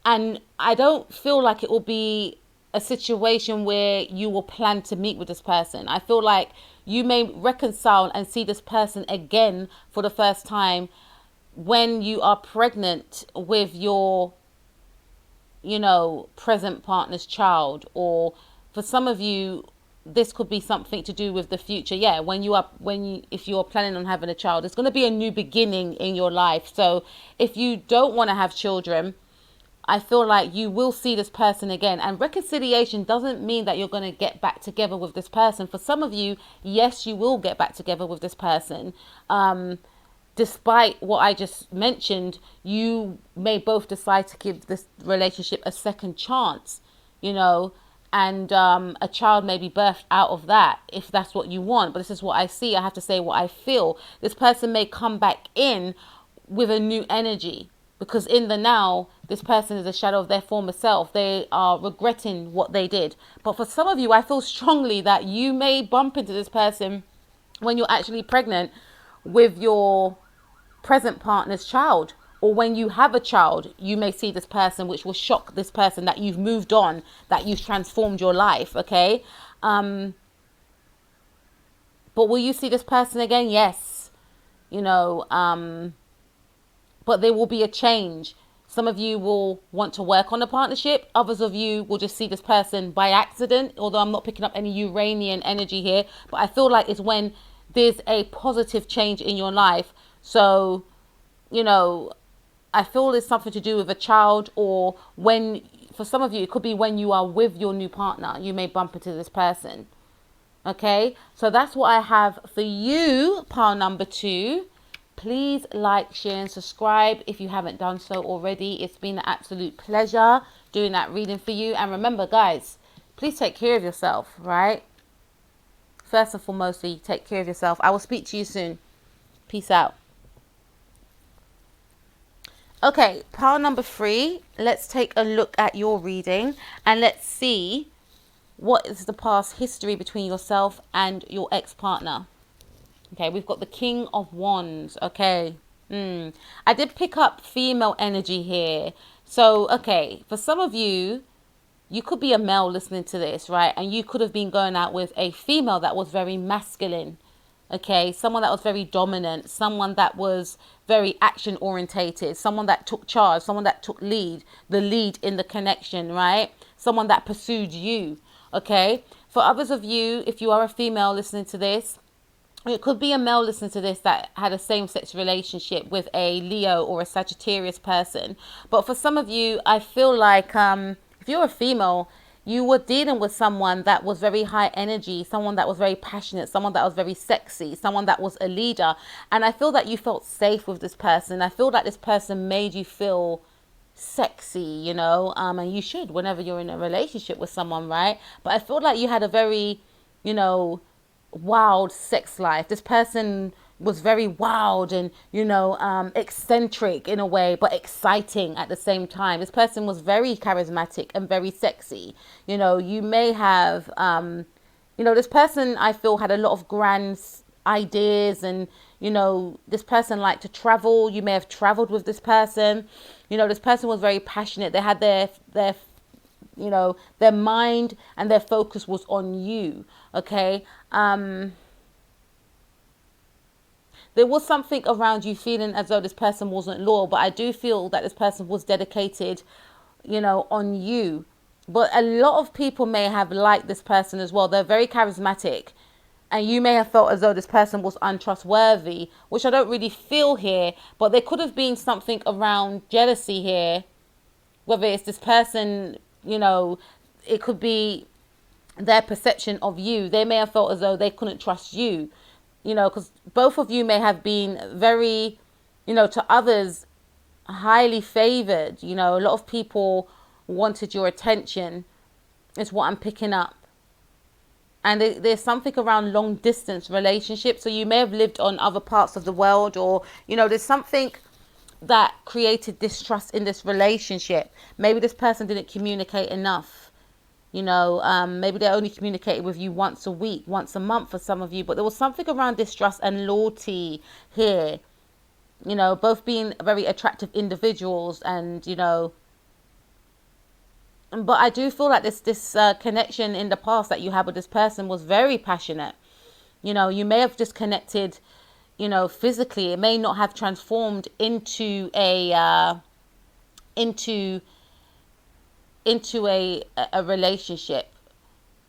and I don't feel like it will be a situation where you will plan to meet with this person. I feel like you may reconcile and see this person again for the first time when you are pregnant with your, present partner's child. Or for some of you, this could be something to do with the future. Yeah, if you're planning on having a child, it's going to be a new beginning in your life. So if you don't want to have children, I feel like you will see this person again. And reconciliation doesn't mean that you're going to get back together with this person. For some of you, yes, you will get back together with this person. Despite what I just mentioned, you may both decide to give this relationship a second chance, and a child may be birthed out of that, if that's what you want. But this is what I see. I have to say what I feel. This person may come back in with a new energy, because in the now, this person is a shadow of their former self. They are regretting what they did. But for some of you, I feel strongly that you may bump into this person when you're actually pregnant with your present partner's child. Or when you have a child, you may see this person, which will shock this person, that you've moved on, that you've transformed your life, okay? But will you see this person again? Yes. But there will be a change. Some of you will want to work on a partnership. Others of you will just see this person by accident, although I'm not picking up any Uranian energy here. But I feel like it's when there's a positive change in your life. So, I feel there's something to do with a child, or for some of you, it could be when you are with your new partner, you may bump into this person. Okay, so that's what I have for you, pile number 2. Please like, share, and subscribe if you haven't done so already. It's been an absolute pleasure doing that reading for you. And remember, guys, please take care of yourself, right? First and foremostly, take care of yourself. I will speak to you soon. Peace out. Okay, pile number 3. Let's take a look at your reading and let's see what is the past history between yourself and your ex-partner. Okay, we've got the King of Wands. Okay, I did pick up female energy here. So, okay, for some of you, you could be a male listening to this, right? And you could have been going out with a female that was very masculine. Okay, someone that was very dominant, someone that was very action orientated, someone that took charge, someone that took the lead in the connection, right? Someone that pursued you. Okay, for others of you, if you are a female listening to this, it could be a male listening to this that had a same-sex relationship with a Leo or a Sagittarius person. But for some of you, I feel like if you're a female, you were dealing with someone that was very high energy, someone that was very passionate, someone that was very sexy, someone that was a leader. And I feel that you felt safe with this person. I feel that this person made you feel sexy, and you should whenever you're in a relationship with someone, right? But I feel like you had a very, wild sex life. This person was very wild and eccentric in a way, but exciting at the same time. This person was very charismatic and very sexy. You may have this person, I feel, had a lot of grand ideas, and this person liked to travel. You may have traveled with this person. This person was very passionate. They had their mind and their focus was on you. Okay. There was something around you feeling as though this person wasn't loyal, but I do feel that this person was dedicated, on you. But a lot of people may have liked this person as well. They're very charismatic, and you may have felt as though this person was untrustworthy, which I don't really feel here, but there could have been something around jealousy here, whether it's this person, it could be their perception of you. They may have felt as though they couldn't trust you, because both of you may have been very, to others, highly favored. A lot of people wanted your attention, is what I'm picking up. And there's something around long distance relationships. So you may have lived on other parts of the world, or, there's something that created distrust in this relationship. Maybe this person didn't communicate enough. Maybe they only communicated with you once a week, once a month for some of you, but there was something around distrust and loyalty here. Both being very attractive individuals, and but I do feel like this connection in the past that you had with this person was very passionate. You may have just connected, physically. It may not have transformed into a relationship,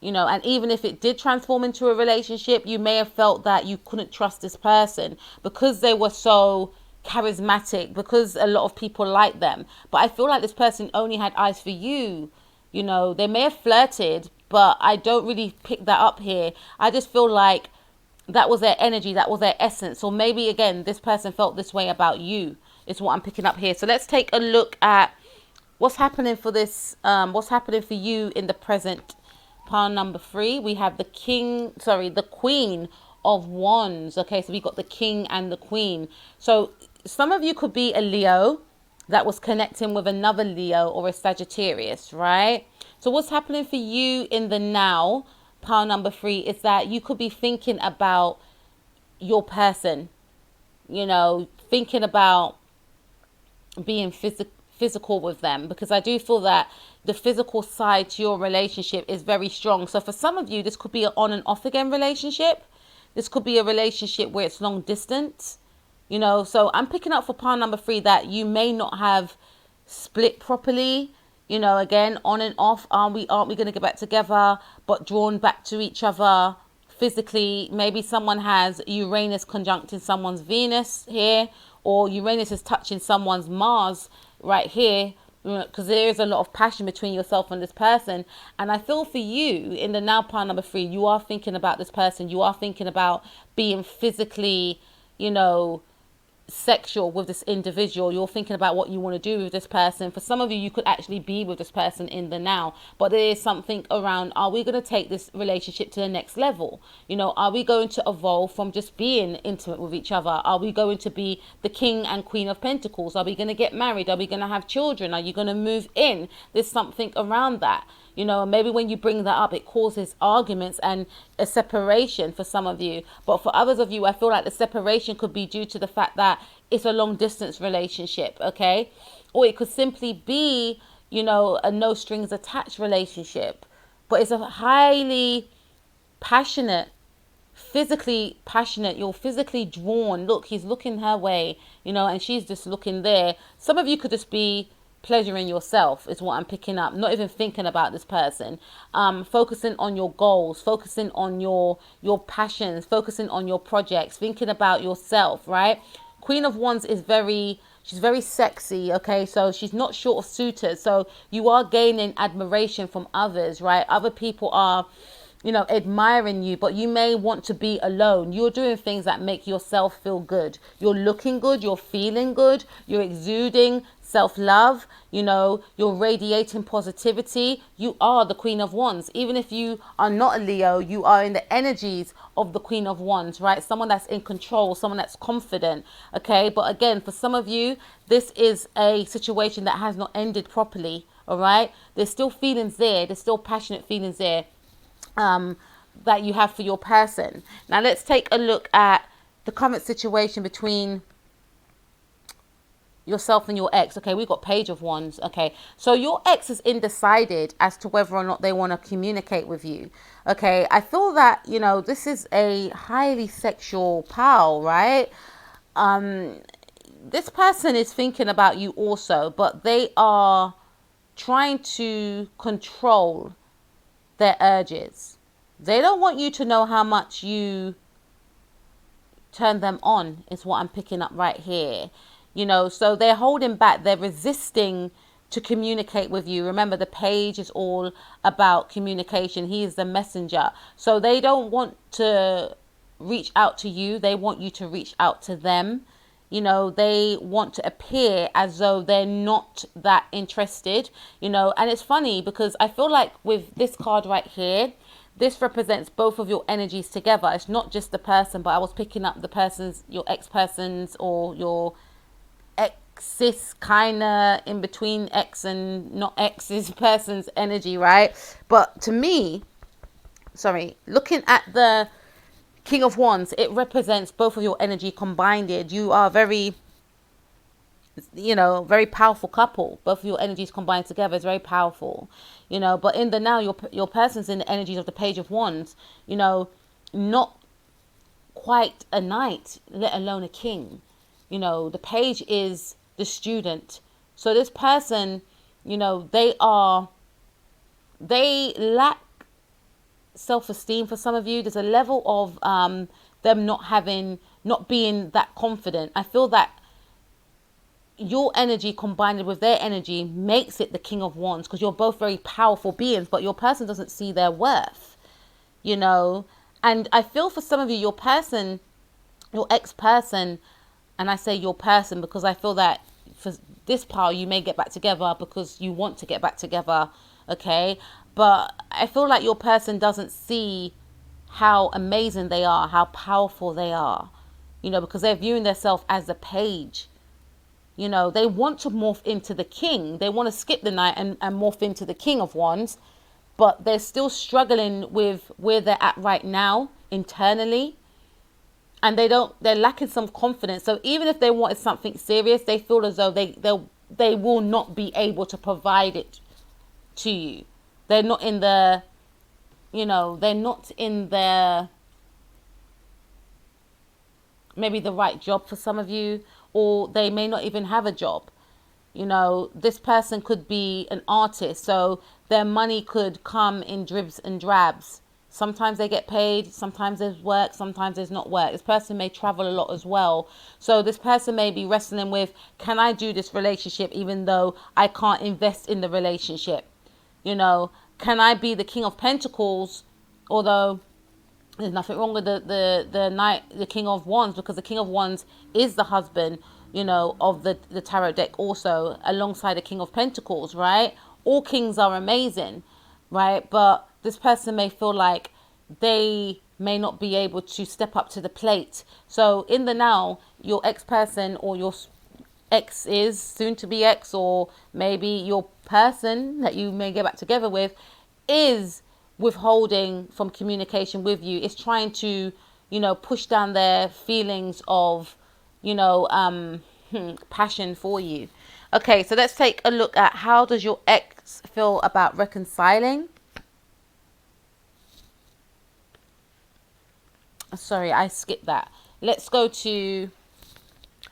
and even if it did transform into a relationship, you may have felt that you couldn't trust this person because they were so charismatic, because a lot of people like them. But I feel like this person only had eyes for you. They may have flirted, but I don't really pick that up here. I just feel like that was their energy, that was their essence. Or maybe again, this person felt this way about you, is what I'm picking up here. So let's take a look at what's happening for this, what's happening for you in the present. Pile number 3, we have the Queen of Wands. Okay, so we got the King and the Queen. So some of you could be a Leo that was connecting with another Leo or a Sagittarius, right? So what's happening for you in the now, pile number 3, is that you could be thinking about your person, thinking about being physical with them, because I do feel that the physical side to your relationship is very strong. So for some of you, this could be an on and off again relationship. This could be a relationship where it's long distance, so I'm picking up for pile number 3 that you may not have split properly, again, on and off. Aren't we going to get back together, but drawn back to each other physically? Maybe someone has Uranus conjuncting someone's Venus here, or Uranus is touching someone's Mars right here, because there is a lot of passion between yourself and this person. And I feel for you in the now pile number 3, you are thinking about this person. You are thinking about being physically, sexual with this individual. You're thinking about what you want to do with this person. For some of you, you could actually be with this person in the now, but there is something around, are we going to take this relationship to the next level? Are we going to evolve from just being intimate with each other? Are we going to be the King and Queen of Pentacles? Are we going to get married? Are we going to have children? Are you going to move in? There's something around that. Maybe when you bring that up, it causes arguments and a separation for some of you. But for others of you, I feel like the separation could be due to the fact that it's a long distance relationship, okay? Or it could simply be, a no strings attached relationship. But it's a highly passionate, physically passionate. You're physically drawn. Look, he's looking her way, and she's just looking there. Some of you could just be pleasuring yourself, is what I'm picking up. Not even thinking about this person. Focusing on your goals, focusing on your passions, focusing on your projects, thinking about yourself, right? Queen of Wands is she's very sexy, okay? So she's not short of suitors. So you are gaining admiration from others, right? Other people are, admiring you, but you may want to be alone. You're doing things that make yourself feel good. You're looking good. You're feeling good. You're exuding self-love. You're radiating positivity. You are the Queen of Wands. Even if you are not a Leo, you are in the energies of the Queen of Wands, right? Someone that's in control, someone that's confident, okay? But again, for some of you, this is a situation that has not ended properly, all right? There's still feelings there. There's still passionate feelings there that you have for your person. Now let's take a look at the current situation between yourself and your ex. Okay, we've got Page of Wands. Okay, so your ex is undecided as to whether or not they want to communicate with you. Okay, I feel that, this is a highly sexual pal, right? This person is thinking about you also, but they are trying to control their urges. They don't want you to know how much you turn them on, is what I'm picking up right here. So they're holding back, they're resisting to communicate with you. Remember, the Page is all about communication. He is the messenger. So they don't want to reach out to you. They want you to reach out to them. They want to appear as though they're not that interested, and it's funny because I feel like with this card right here, this represents both of your energies together. It's not just the person, but I was picking up the person's, your ex-person's or your cis kind of in between X and not X's person's energy, right? But to me, sorry, looking at the King of Wands, it represents both of your energy combined. You are very, very powerful couple. Both of your energies combined together is very powerful, but in the now, your person's in the energies of the Page of Wands, not quite a knight, let alone a king. The page is the student. So this person, they lack self-esteem. For some of you, there's a level of them not being that confident. I feel that your energy combined with their energy makes it the King of Wands, because you're both very powerful beings, but your person doesn't see their worth, and I feel for some of you, your person, your ex-person, and I say your person because I feel that for this part, you may get back together because you want to get back together, okay? But I feel like your person doesn't see how amazing they are, how powerful they are, because they're viewing themselves as a page. They want to morph into the king. They want to skip the knight and morph into the King of Wands, but they're still struggling with where they're at right now internally. And they're lacking some confidence. So even if they wanted something serious, they feel as though they will not be able to provide it to you. They're not in the, maybe the right job for some of you, or they may not even have a job. This person could be an artist, so their money could come in dribs and drabs. Sometimes they get paid, sometimes there's work, sometimes there's not work. This person may travel a lot as well. So this person may be wrestling with, can I do this relationship even though I can't invest in the relationship? Can I be the King of Pentacles, although there's nothing wrong with the knight, the King of Wands, because the King of Wands is the husband, of the tarot deck also, alongside the King of Pentacles, right? All kings are amazing, right? But this person may feel like they may not be able to step up to the plate. So in the now, your ex-person or your ex is soon to be ex, or maybe your person that you may get back together with is withholding from communication with you. It's trying to, push down their feelings of, passion for you. Okay, so let's take a look at how does your ex feel about reconciling. Sorry, I skipped that. Let's go to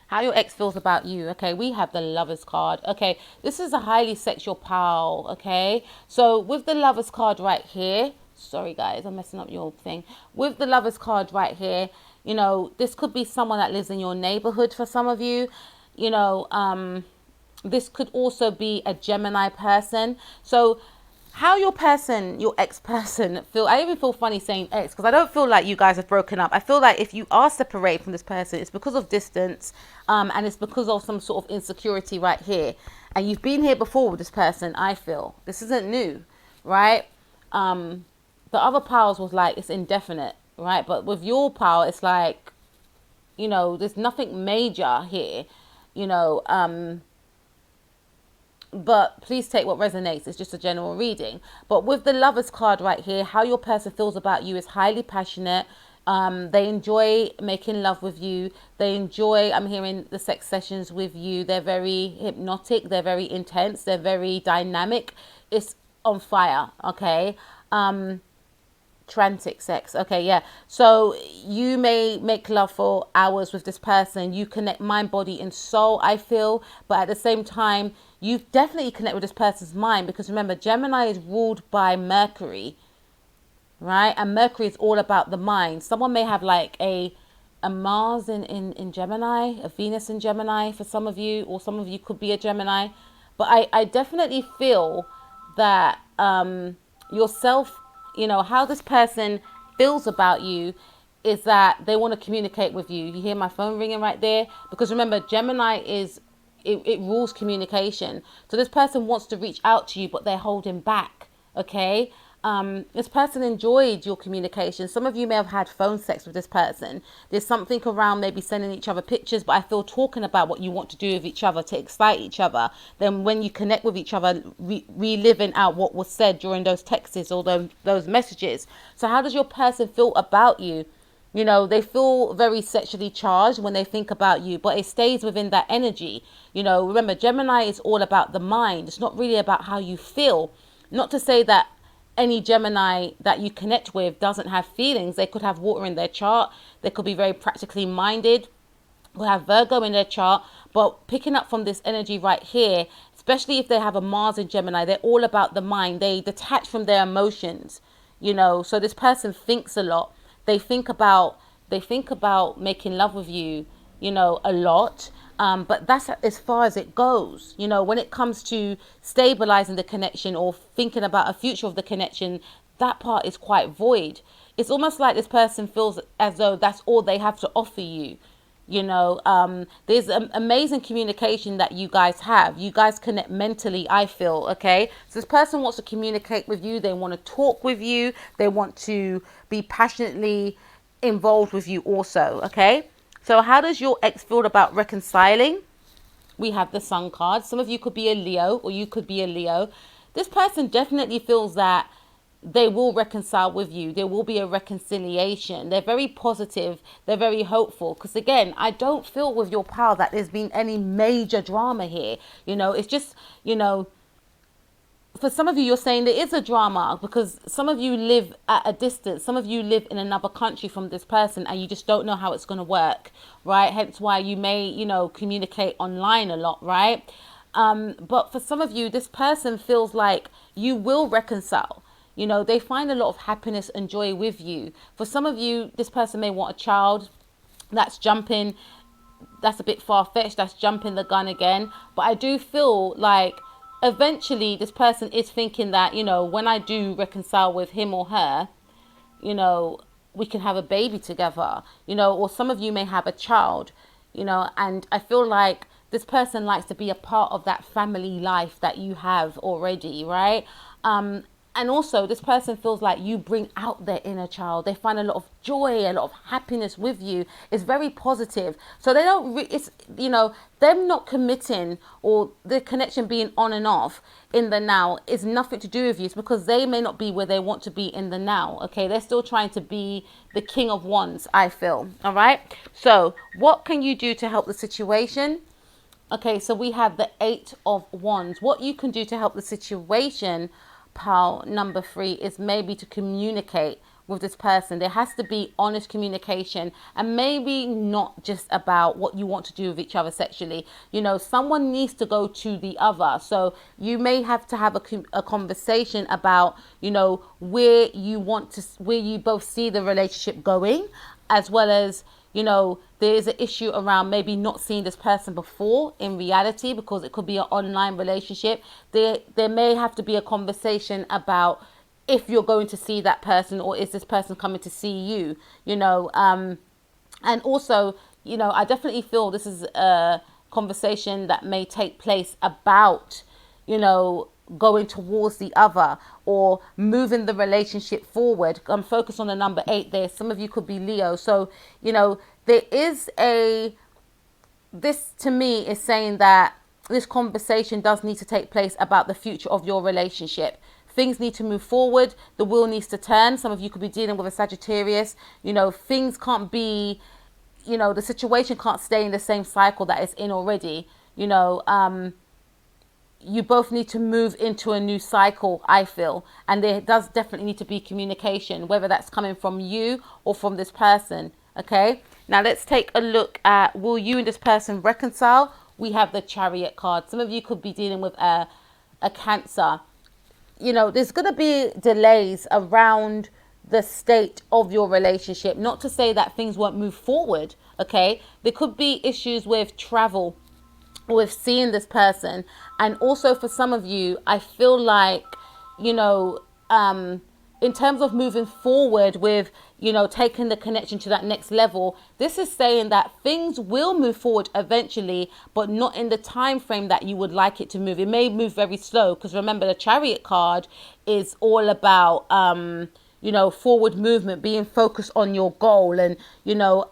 how your ex feels about you. Okay, we have the Lovers card. Okay, this is a highly sexual pal. Okay, so with the Lovers card right here, sorry guys, I'm messing up your thing. With the Lovers card right here, this could be someone that lives in your neighborhood for some of you. This could also be a Gemini person. So how your person, your ex-person feel, I even feel funny saying ex, because I don't feel like you guys have broken up. I feel like if you are separated from this person, it's because of distance, and it's because of some sort of insecurity right here. And you've been here before with this person, I feel. This isn't new, right? The other powers was like, it's indefinite, right? But with your power, it's like, there's nothing major here, but please take what resonates. It's just a general reading. But with the Lovers card right here, how your person feels about you is highly passionate. They enjoy making love with you. They enjoy, I'm hearing, the sex sessions with you. They're very hypnotic. They're very intense. They're very dynamic. It's on fire, okay? Trantic sex. Okay, yeah. So you may make love for hours with this person. You connect mind, body, and soul, I feel. But at the same time, you definitely connect with this person's mind, because remember, Gemini is ruled by Mercury, right? And Mercury is all about the mind. Someone may have like a Mars in Gemini, a Venus in Gemini for some of you, or some of you could be a Gemini. But I definitely feel that yourself, how this person feels about you is that they want to communicate with you. You hear my phone ringing right there? Because remember, Gemini is, it rules communication. So this person wants to reach out to you, but they're holding back, okay? This person enjoyed your communication. Some of you may have had phone sex with this person. There's something around maybe sending each other pictures, but I feel talking about what you want to do with each other to excite each other. Then when you connect with each other, reliving out what was said during those texts or those messages. So how does your person feel about you? You know, they feel very sexually charged when they think about you, but it stays within that energy. You know, remember, Gemini is all about the mind. It's not really about how you feel. Not to say that any Gemini that you connect with doesn't have feelings. They could have water in their chart. They could be very practically minded. Will have Virgo in their chart. But picking up from this energy right here, especially if they have a Mars in Gemini, they're all about the mind. They detach from their emotions, you know. So this person thinks a lot. They think about making love with you, you know, a lot. But that's as far as it goes. You know, when it comes to stabilizing the connection or thinking about a future of the connection, that part is quite void. It's almost like this person feels as though that's all they have to offer you. You know, there's amazing communication that you guys have. You guys connect mentally, I feel, okay? So this person wants to communicate with you. They want to talk with you. They want to be passionately involved with you also, okay? So how does your ex feel about reconciling? We have the Sun card. Some of you could be a Leo or you could be a Leo. This person definitely feels that they will reconcile with you. There will be a reconciliation. They're very positive. They're very hopeful. Because again, I don't feel with your pal that there's been any major drama here. You know, it's just, you know, for some of you, you're saying there is a drama because some of you live at a distance. Some of you live in another country from this person and you just don't know how it's going to work, right? Hence why you may, you know, communicate online a lot, right? But for some of you, this person feels like you will reconcile. You know, they find a lot of happiness and joy with you. For some of you, this person may want a child. That's jumping. That's a bit far-fetched. That's jumping the gun again. But I do feel like eventually this person is thinking that, you know, when I do reconcile with him or her, you know, we can have a baby together, you know, or some of you may have a child, you know, and I feel like this person likes to be a part of that family life that you have already, right? And also this person feels like you bring out their inner child. They find a lot of joy, a lot of happiness with you. It's very positive. So they don't, it's, you know, them not committing or the connection being on and off in the now is nothing to do with you. It's because they may not be where they want to be in the now. Okay. They're still trying to be the king of wands, I feel. All right. So what can you do to help the situation? Okay. So we have the 8 of Wands. What you can do to help the situation, pal, number 3, is maybe to communicate with this person. There has to be honest communication, and maybe not just about what you want to do with each other sexually. You know, someone needs to go to the other. So you may have to have a conversation about, you know, where you both see the relationship going, as well as, you know, there is an issue around maybe not seeing this person before in reality, because it could be an online relationship. There may have to be a conversation about if you're going to see that person, or is this person coming to see you, you know. And also, you know, I definitely feel this is a conversation that may take place about, you know, going towards the other or moving the relationship forward. I'm focused on the number 8 there. Some of you could be Leo. So, you know, there is this to me is saying that this conversation does need to take place about the future of your relationship. Things need to move forward. The wheel needs to turn. Some of you could be dealing with a Sagittarius. You know, things can't be, you know, the situation can't stay in the same cycle that it's in already. You know, you both need to move into a new cycle, I feel. And there does definitely need to be communication, whether that's coming from you or from this person. Okay. Now let's take a look at, will you and this person reconcile? We have the Chariot card. Some of you could be dealing with a Cancer. You know, there's going to be delays around the state of your relationship. Not to say that things won't move forward, okay? There could be issues with travel, with seeing this person. And also for some of you, I feel like, you know, in terms of moving forward with, you know, taking the connection to that next level. This is saying that things will move forward eventually, but not in the time frame that you would like it to move. It may move very slow, because remember, the Chariot card is all about you know, forward movement, being focused on your goal, and you know,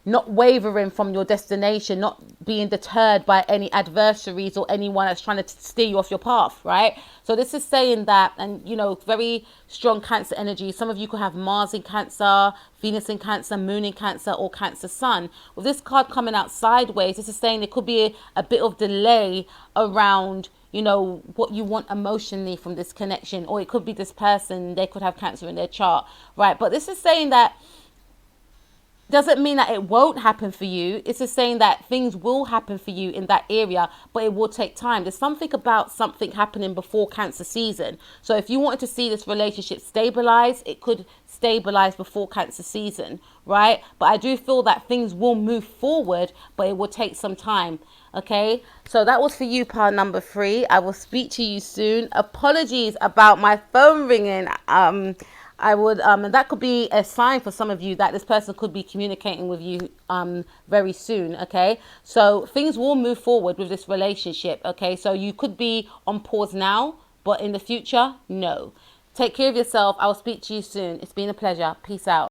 not wavering from your destination, not being deterred by any adversaries or anyone that's trying to steer you off your path, right? So this is saying that, and you know, very strong Cancer energy. Some of you could have Mars in Cancer, Venus in Cancer, Moon in Cancer, or Cancer Sun. With this card coming out sideways, this is saying there could be a bit of delay around, you know, what you want emotionally from this connection. Or it could be this person, they could have Cancer in their chart, right? But this is saying that doesn't mean that it won't happen for you. It's just saying that things will happen for you in that area, but it will take time. There's something about something happening before Cancer season. So if you wanted to see this relationship stabilize, it could stabilize before Cancer season, right? But I do feel that things will move forward, but it will take some time. Okay, so that was for you, pile number 3. I will speak to you soon. Apologies about my phone ringing. I would, and that could be a sign for some of you that this person could be communicating with you very soon. Okay, so things will move forward with this relationship. Okay, so you could be on pause now, but in the future, no. Take care of yourself. I will speak to you soon. It's been a pleasure. Peace out.